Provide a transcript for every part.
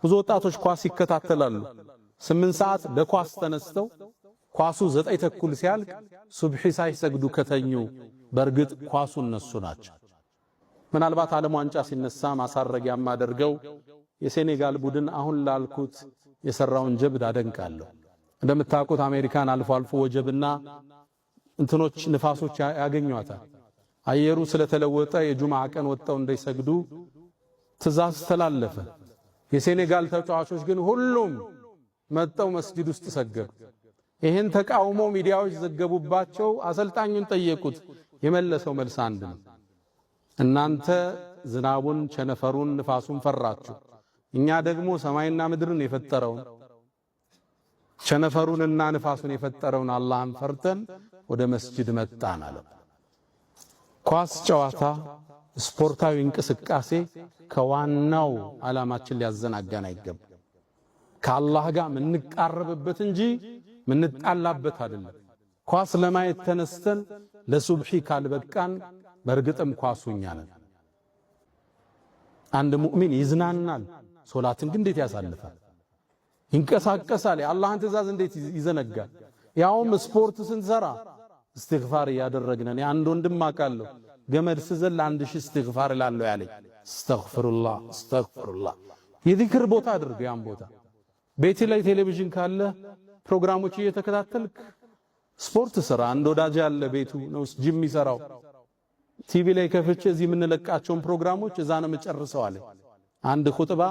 ብዙ ወጣቶች ኳስ ይከታተላሉ 8 ሰዓት ለኳስ ተነስተው ኳሱ 9 ተኩል ሲያልቅ ሱብሂ ሳይሰግዱ ከተኙ በርግጥ ኳሱ እነሱ ናቸው። ምናልባት ዓለም ዋንጫ ሲነሳ ማሳረጊያ ማደርገው የሴኔጋል ቡድን አሁን ላልኩት የሰራውን ጀብድ አደንቃለሁ። እንደምታውቁት አሜሪካን አልፎ አልፎ ወጀብና እንትኖች ንፋሶች ያገኟታል። አየሩ ስለተለወጠ የጁምዓ ቀን ወጣው እንዳይሰግዱ ትእዛዝ ተላለፈ። የሴኔጋል ተጫዋቾች ግን ሁሉም መጣው መስጂድ ውስጥ ሰገዱ። ይሄን ተቃውሞ ሚዲያዎች ዘገቡባቸው። አሰልጣኙን ጠየቁት። የመለሰው መልስ አንድ ነው። እናንተ ዝናቡን፣ ቸነፈሩን፣ ንፋሱን ፈራችሁ፣ እኛ ደግሞ ሰማይና ምድርን የፈጠረውን ቸነፈሩንና ንፋሱን የፈጠረውን አላህን ፈርተን ወደ መስጂድ መጣን አለ። ኳስ ጨዋታ፣ ስፖርታዊ እንቅስቃሴ ከዋናው ዓላማችን ሊያዘናጋን አይገባም። ከአላህ ጋር ምንቃረብበት እንጂ ምንጣላበት አይደለም። ኳስ ለማየት ተነስተን ለሱብሂ ካልበቃን በርግጥም ኳሱኛ ነን። አንድ ሙእሚን ይዝናናል፣ ሶላትን ግን እንዴት ያሳልፋል? ይንቀሳቀሳል፣ የአላህን ትእዛዝ እንዴት ይዘነጋል? ያውም ስፖርት ስንሰራ እስትግፋር ያደረግነን አንድ ወንድም አውቃለሁ ገመድ ስዘል 1000 እስትግፋር እላለሁ ያለኝ። አስተግፍሩላህ አስተግፍሩላህ። የዚክር ቦታ አድርገው ያን ቦታ። ቤት ላይ ቴሌቪዥን ካለ ፕሮግራሞች እየተከታተልክ ስፖርት ስራ። አንድ ወዳጅ ያለ ቤቱ ነው ጂም ይሰራው። ቲቪ ላይ ከፍቼ እዚህ የምንለቃቸውን ፕሮግራሞች እዛ ነው መጨረሰው አለ። አንድ ኹጥባ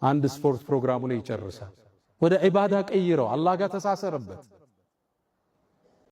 አንድ ስፖርት ፕሮግራሙ ላይ ይጨርሳል። ወደ ዒባዳ ቀይረው አላህ ጋር ተሳሰረበት።